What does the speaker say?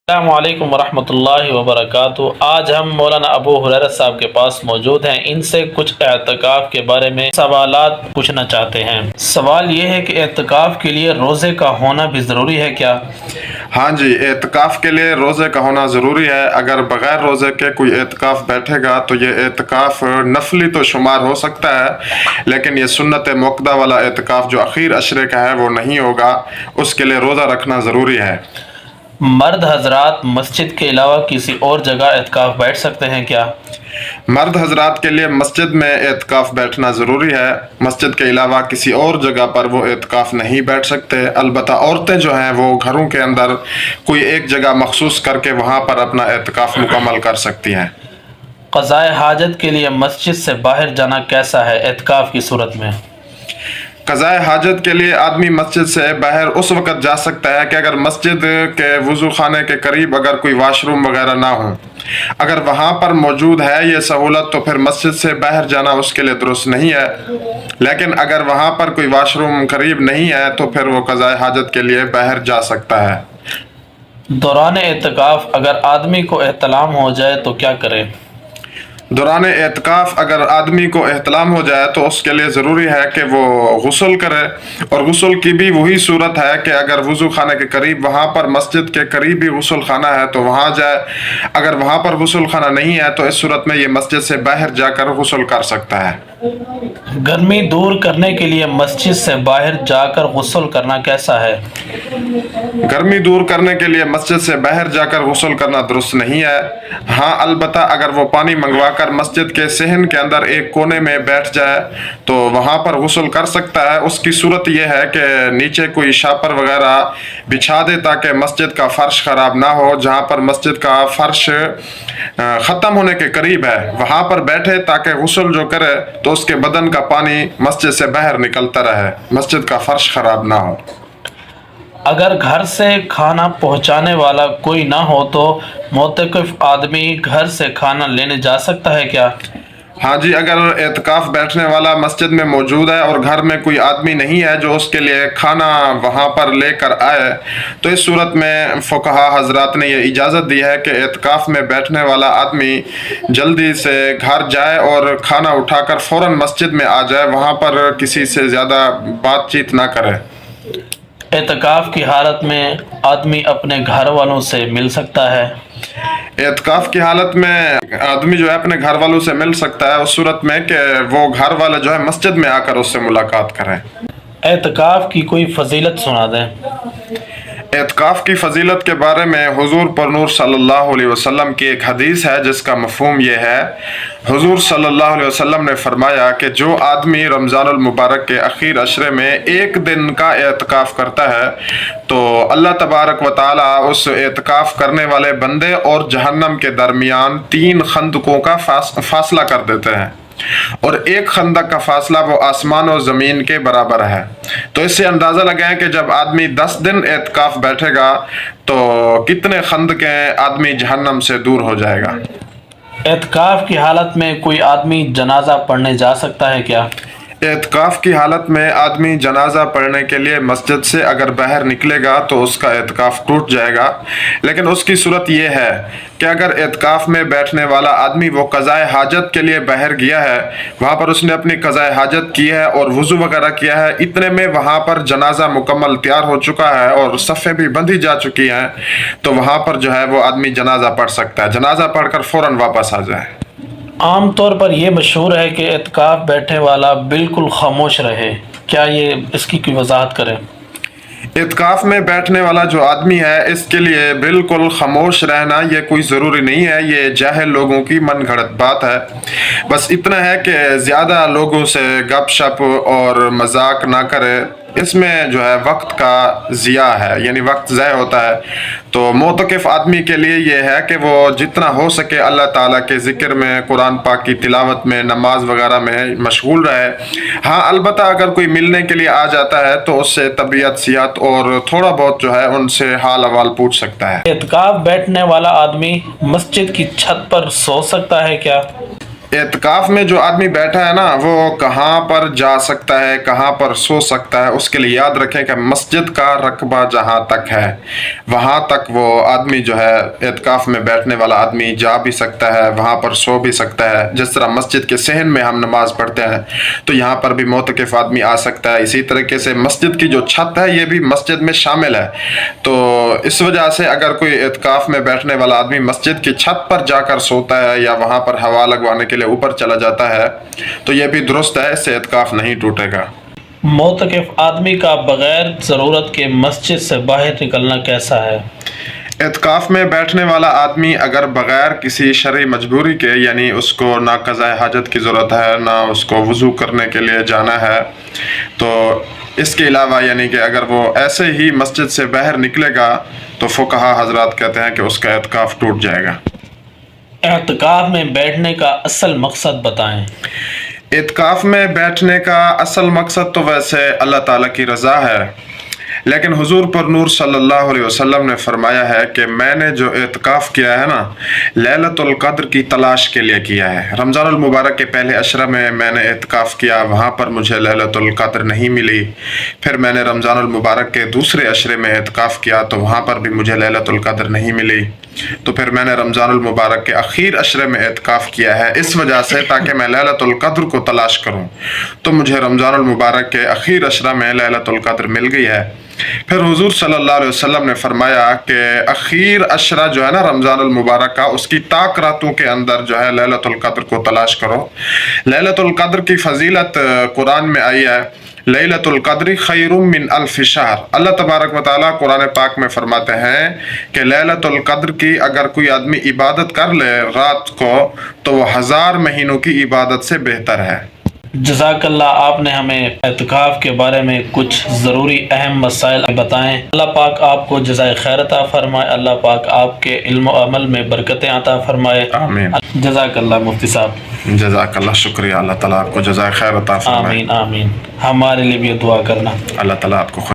السلام علیکم ورحمۃ اللہ وبرکاتہ۔ آج ہم مولانا ابو ہریرہ صاحب کے پاس موجود ہیں۔ ان سے کچھ اعتکاف کے بارے میں سوالات پوچھنا چاہتے ہیں۔ سوال یہ ہے کہ اعتکاف کے لیے روزے کا ہونا بھی ضروری ہے کیا؟ ہاں جی، اعتکاف کے لیے روزے کا ہونا ضروری ہے۔ اگر بغیر روزے کے کوئی اعتکاف بیٹھے گا تو یہ اعتکاف نفلی تو شمار ہو سکتا ہے، لیکن یہ سنت موقدہ والا اعتکاف جو اخیر عشرے کا ہے وہ نہیں ہوگا۔ اس کے لیے روزہ رکھنا ضروری ہے۔ مرد حضرات مسجد کے علاوہ کسی اور جگہ اعتکاف بیٹھ سکتے ہیں کیا؟ مرد حضرات کے لیے مسجد میں اعتکاف بیٹھنا ضروری ہے۔ مسجد کے علاوہ کسی اور جگہ پر وہ اعتکاف نہیں بیٹھ سکتے۔ البتہ عورتیں جو ہیں وہ گھروں کے اندر کوئی ایک جگہ مخصوص کر کے وہاں پر اپنا اعتکاف مکمل کر سکتی ہیں۔ قضاء حاجت کے لیے مسجد سے باہر جانا کیسا ہے اعتکاف کی صورت میں؟ قضاء حاجت کے لیے آدمی مسجد سے باہر اس وقت جا سکتا ہے کہ اگر مسجد کے وضو خانے کے قریب اگر کوئی واش روم وغیرہ نہ ہو۔ اگر وہاں پر موجود ہے یہ سہولت تو پھر مسجد سے باہر جانا اس کے لیے درست نہیں ہے، لیکن اگر وہاں پر کوئی واش روم قریب نہیں ہے تو پھر وہ قضاء حاجت کے لیے باہر جا سکتا ہے۔ دوران اعتکاف اگر آدمی کو احتلام ہو جائے تو کیا کرے؟ دوران اعتکاف اگر آدمی کو احتلام ہو جائے تو اس کے لیے ضروری ہے کہ وہ غسل کرے، اور غسل کی بھی وہی صورت ہے کہ اگر وضو خانے کے قریب وہاں پر مسجد کے قریب بھی غسل خانہ ہے تو وہاں جائے۔ اگر وہاں پر غسل خانہ نہیں ہے تو اس صورت میں یہ مسجد سے باہر جا کر غسل کر سکتا ہے۔ گرمی دور کرنے کے لیے مسجد سے باہر جا کر غسل کرنا کیسا ہے؟ گرمی دور کرنے کے لیے مسجد سے باہر جا کر غسل کرنا درست نہیں ہے۔ ہاں البتہ اگر وہ پانی منگوا کر مسجد کے صحن کے اندر ایک کونے میں بیٹھ جائے تو وہاں پر غسل کر سکتا ہے۔ اس کی صورت یہ ہے کہ نیچے کوئی شاپر وغیرہ بچھا دے تاکہ مسجد کا فرش خراب نہ ہو۔ جہاں پر مسجد کا فرش ختم ہونے کے قریب ہے وہاں پر بیٹھے تاکہ غسل جو کرے تو اس کے بدن کا پانی مسجد سے باہر نکلتا رہے، مسجد کا فرش خراب نہ ہو۔ اگر گھر سے کھانا پہنچانے والا کوئی نہ ہو تو معتکف آدمی گھر سے کھانا لینے جا سکتا ہے کیا؟ ہاں جی، اگر اعتکاف بیٹھنے والا مسجد میں موجود ہے اور گھر میں کوئی آدمی نہیں ہے جو اس کے لیے کھانا وہاں پر لے کر آئے تو اس صورت میں فقہا حضرات نے یہ اجازت دی ہے کہ اعتکاف میں بیٹھنے والا آدمی جلدی سے گھر جائے اور کھانا اٹھا کر فوراً مسجد میں آ جائے، وہاں پر کسی سے زیادہ بات چیت نہ کرے۔ اعتکاف کی حالت میں آدمی اپنے گھر والوں سے مل سکتا ہے؟ اعتکاف کی حالت میں آدمی جو ہے اپنے گھر والوں سے مل سکتا ہے اس صورت میں کہ وہ گھر والے جو ہے مسجد میں آ کر اس سے ملاقات کریں۔ اعتکاف کی کوئی فضیلت سنا دیں۔ اعتکاف کی فضیلت کے بارے میں حضور پر نور صلی اللہ علیہ وسلم کی ایک حدیث ہے جس کا مفہوم یہ ہے۔ حضور صلی اللہ علیہ وسلم نے فرمایا کہ جو آدمی رمضان المبارک کے اخیر عشرے میں ایک دن کا اعتکاف کرتا ہے تو اللہ تبارک و تعالیٰ اس اعتکاف کرنے والے بندے اور جہنم کے درمیان 3 خندقوں کا فاصلہ کر دیتے ہیں، اور ایک خندق کا فاصلہ وہ آسمان و زمین کے برابر ہے۔ تو اس سے اندازہ لگائیں کہ جب آدمی 10 دن اعتکاف بیٹھے گا تو کتنے خندقیں آدمی جہنم سے دور ہو جائے گا۔ اعتکاف کی حالت میں کوئی آدمی جنازہ پڑھنے جا سکتا ہے کیا؟ اعتکاف کی حالت میں آدمی جنازہ پڑھنے کے لیے مسجد سے اگر باہر نکلے گا تو اس کا اعتکاف ٹوٹ جائے گا، لیکن اس کی صورت یہ ہے کہ اگر اعتکاف میں بیٹھنے والا آدمی وہ قضاء حاجت کے لیے باہر گیا ہے، وہاں پر اس نے اپنی قضاء حاجت کی ہے اور وضو وغیرہ کیا ہے، اتنے میں وہاں پر جنازہ مکمل تیار ہو چکا ہے اور صفیں بھی بندھی جا چکی ہیں، تو وہاں پر جو ہے وہ آدمی جنازہ پڑھ سکتا ہے، جنازہ پڑھ کر فوراً واپس آ جائے۔ عام طور پر یہ مشہور ہے کہ اعتکاف بیٹھنے والا بالکل خاموش رہے، کیا یہ اس کی کوئی وضاحت کریں؟ اعتکاف میں بیٹھنے والا جو آدمی ہے اس کے لیے بالکل خاموش رہنا یہ کوئی ضروری نہیں ہے، یہ جاہل لوگوں کی من گھڑت بات ہے۔ بس اتنا ہے کہ زیادہ لوگوں سے گپ شپ اور مذاق نہ کرے، اس میں جو ہے وقت کا ضیاع ہے، یعنی وقت ضائع ہوتا ہے۔ تو معتکف آدمی کے لیے یہ ہے کہ وہ جتنا ہو سکے اللہ تعالیٰ کے ذکر میں، قرآن پاک کی تلاوت میں، نماز وغیرہ میں مشغول رہے۔ ہاں البتہ اگر کوئی ملنے کے لیے آ جاتا ہے تو اس سے طبیعت صحت اور تھوڑا بہت جو ہے ان سے حال احوال پوچھ سکتا ہے۔ اعتکاف بیٹھنے والا آدمی مسجد کی چھت پر سو سکتا ہے کیا؟ اعتکاف میں جو آدمی بیٹھا ہے نا وہ کہاں پر جا سکتا ہے، کہاں پر سو سکتا ہے، اس کے لیے یاد رکھیں کہ مسجد کا رقبہ جہاں تک ہے وہاں تک وہ آدمی جو ہے اعتکاف میں بیٹھنے والا آدمی جا بھی سکتا ہے، وہاں پر سو بھی سکتا ہے۔ جس طرح مسجد کے صحن میں ہم نماز پڑھتے ہیں تو یہاں پر بھی معتکف آدمی آ سکتا ہے، اسی طریقے سے مسجد کی جو چھت ہے یہ بھی مسجد میں شامل ہے۔ تو اس وجہ سے اگر کوئی اعتکاف میں بیٹھنے والا آدمی مسجد کی چھت پر جا کر سوتا ہے یا وہاں پر ہوا لگوانے کے لیے اوپر چلا جاتا ہے تو یہ بھی درست ہے، اس سے اعتکاف نہیں ٹوٹے گا۔ معتکف آدمی کا بغیر ضرورت کے مسجد سے باہر نکلنا کیسا ہے؟ اعتکاف میں بیٹھنے والا آدمی اگر بغیر کسی شرعی مجبوری کے، یعنی اس کو نہ قضاء حاجت کی ضرورت ہے نہ اس کو وضو کرنے کے لیے جانا ہے، تو اس کے علاوہ یعنی کہ اگر وہ ایسے ہی مسجد سے باہر نکلے گا تو فقہا حضرات کہتے ہیں کہ اس کا اعتکاف ٹوٹ جائے گا۔ اعتکاف میں بیٹھنے کا اصل مقصد بتائیں۔ اعتکاف میں بیٹھنے کا اصل مقصد تو ویسے اللہ تعالیٰ کی رضا ہے، لیکن حضور پر نور صلی اللہ علیہ وسلم نے فرمایا ہے کہ میں نے جو اعتکاف کیا ہے نا لیلۃ القدر کی تلاش کے لیے کیا ہے۔ رمضان المبارک کے پہلے عشرہ میں نے اعتکاف کیا، وہاں پر مجھے لیلۃ القدر نہیں ملی۔ پھر میں نے رمضان المبارک کے دوسرے عشرے میں اعتکاف کیا تو وہاں پر بھی مجھے لیلۃ القدر نہیں ملی۔ تو پھر میں نے رمضان المبارک کے اخیر عشرے میں اعتکاف کیا ہے اس وجہ سے تاکہ میں لیلۃ القدر کو تلاش کروں، تو مجھے رمضان المبارک کے اخیر عشرہ میں لیلۃ القدر مل گئی ہے۔ پھر حضور صلی اللہ علیہ وسلم نے فرمایا کہ اخیر عشرہ جو ہے نا رمضان المبارک کا، اس کی طاق راتوں کے اندر جو ہے لیلۃ القدر کو تلاش کرو۔ لیلۃ القدر کی فضیلت قرآن میں آئی ہے، لیلۃ القدر خیر من الف شہر۔ اللہ تبارک و تعالیٰ قرآن پاک میں فرماتے ہیں کہ لیلۃ القدر کی اگر کوئی آدمی عبادت کر لے رات کو تو وہ 1000 مہینوں کی عبادت سے بہتر ہے۔ جزاک اللہ، آپ نے ہمیں اعتکاف کے بارے میں کچھ ضروری اہم مسائل بتائیں۔ اللہ پاک آپ کو جزائے خیر عطا فرمائے، اللہ پاک آپ کے علم و عمل میں برکتیں عطا فرمائے۔ آمین۔ جزاک اللہ مفتی صاحب۔ جزاک اللہ، شکریہ، اللہ تعالیٰ آپ کو جزائے خیر عطا فرمائے۔ آمین آمین۔ ہمارے لیے بھی دعا کرنا۔ اللہ تعالیٰ آپ کو